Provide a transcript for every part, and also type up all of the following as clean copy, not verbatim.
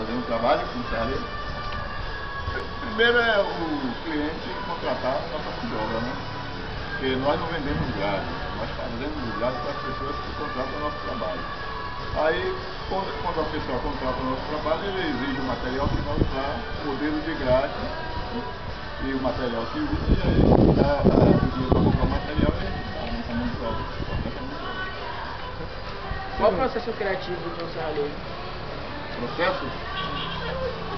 fazendo um trabalho com serralheiro? Primeiro é o cliente contratar a nossa mão de obra, né? Porque nós não vendemos grade, nós fazemos grade para as pessoas que contratam o nosso trabalho. Aí, quando a pessoa contrata o nosso trabalho, ele exige o material que vai usar, o modelo de grade, né? E o material civil, e aí o dinheiro para comprar o material e a nossa mão de obra. Qual o processo criativo de um serralheiro? Processo? É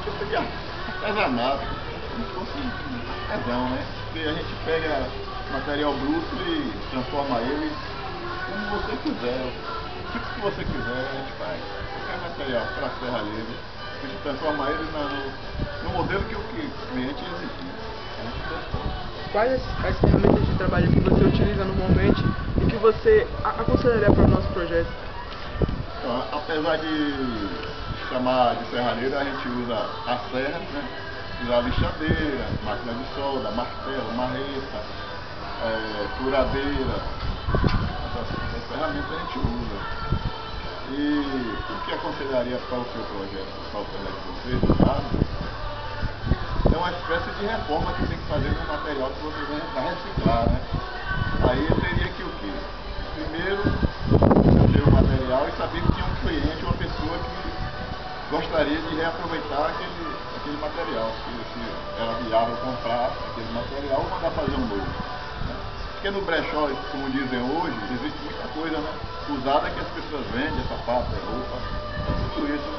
tipo de artesanato, como se fosse um artesão, né? Porque a gente pega material bruto e transforma ele como você quiser, o tipo que você quiser a gente faz. Qualquer material para serralheiro, a gente transforma ele no modelo que o cliente exigir. A gente transforma. Quais as ferramentas de trabalho que você utiliza normalmente e que você aconselharia para o nosso projeto? Então, apesar de chamar de serralheiro, a gente usa a serra, né? Usa a lixadeira, máquina de solda, martelo, marreta, furadeira, essas ferramentas a gente usa. E o que aconselharia para o seu projeto, para o projeto de vocês, no caso, é uma espécie de reforma que tem que fazer no material que você vai reciclar, né? Aí eu teria que o quê? Primeiro, eu ter o material e saber que tinha um cliente, uma pessoa que gostaria de reaproveitar aquele material, se era viável comprar aquele material ou mandar fazer um novo, né? Porque no brechó, como dizem hoje, existe muita coisa, né, usada que as pessoas vendem, sapato, roupa, tudo isso.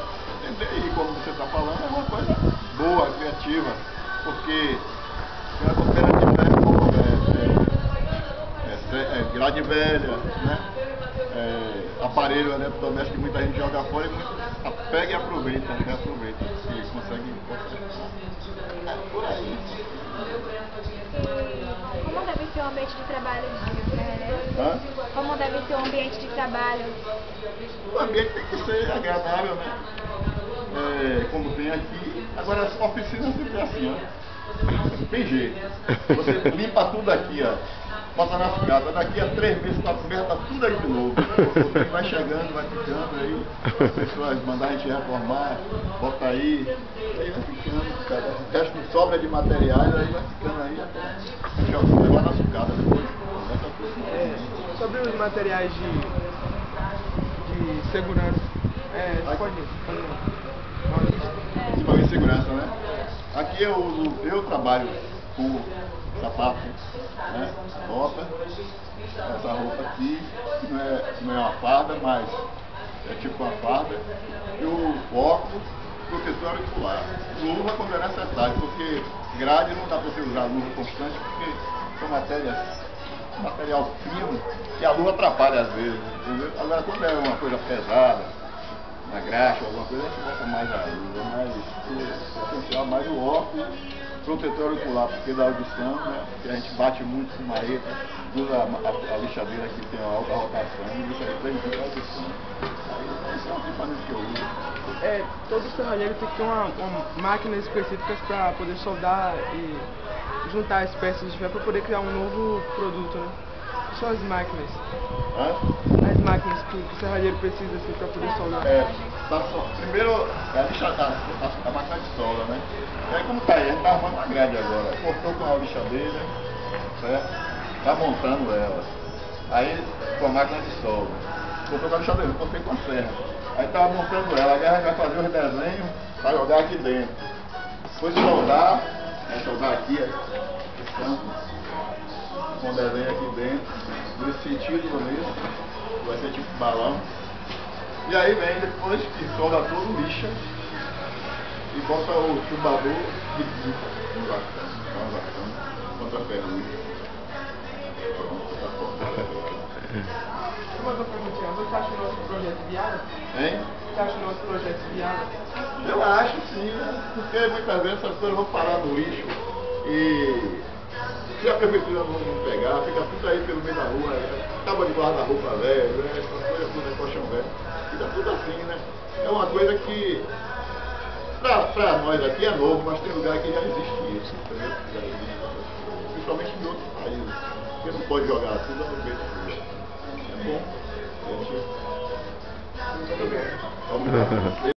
E como você está falando, é uma coisa boa, criativa, porque a cooperativa grade velha, né? Aparelho eletrodoméstico que muita gente joga fora e muitos pega e aproveita, reaproveita e consegue consertar. Por aí. Como deve ser o ambiente de trabalho de serralheiro? Como deve ser o ambiente de trabalho? O ambiente tem que ser agradável, né? Como tem aqui. Agora a oficina sempre é assim, ó. Tem jeito. Você limpa tudo aqui, ó. Bota na sucata, daqui a 3 meses, 4 meses, tá tudo aí de novo. Porque vai chegando, vai ficando aí, as pessoas mandar a gente reformar, bota aí vai ficando, cara. O resto sobra de materiais, aí vai ficando aí até a gente levar na sucata depois. Sobre os materiais de segurança, você pode fazer uma lista? Principalmente segurança, né? Aqui eu trabalho com sapato, né? Bota, essa roupa aqui não é uma farda, mas é tipo uma farda, e o óculos, protetor auricular, luva quando é necessário, porque grade não dá para você usar luva constante, porque são material fino, que a luva atrapalha às vezes, entendeu? Agora quando é uma coisa pesada, na graxa, alguma coisa, a gente bota mais a luva, mas o essencial mais o óculos, protetor auricular, porque da audição, né? Porque a gente bate muito com marreta, usa a lixadeira que tem uma alta rotação, e isso aí prejudica a audição. Aí esse é o equipamento que eu uso. Todo serralheiro tem que ter uma máquina específica para poder soldar e juntar as peças de ferro para poder criar um novo produto, né? São as máquinas. As máquinas que o serralheiro precisa assim, para poder soldar. Primeiro a máquina de solda, né? E aí como tá aí, a gente tá arrumando a grade agora. Cortou com a lixadeira, certo? Tá montando ela. Aí com a máquina de solda. Cortou com a lixadeira, cortei com a serra. Aí tava montando ela, agora a gente vai fazer os desenhos para jogar aqui dentro. Depois soldar, vai soldar aqui, esse campo, com o desenho aqui dentro. Nesse sentido mesmo, vai ser tipo balão. E aí vem depois que solda tudo, lixa e bota o chumbador e pinta no bastão, contra a ferrugem. Pronto, tá bom. Mais uma perguntinha, você acha o nosso projeto viável? Hein? Você acha o nosso projeto viável? Eu acho sim, né? Porque muitas vezes essas coisas vão parar no lixo e se a prefeitura não pegar, fica tudo aí pelo meio da rua, acaba de guarda-roupa velho, essas coisas tudo é colchão velho, fica tudo assim, né? É uma coisa que, pra nós aqui é novo, mas tem lugar que já existe isso, entendeu? Já existe, principalmente em outros países, porque não pode jogar tudo no meio da rua. É bom, a gente... Obrigado.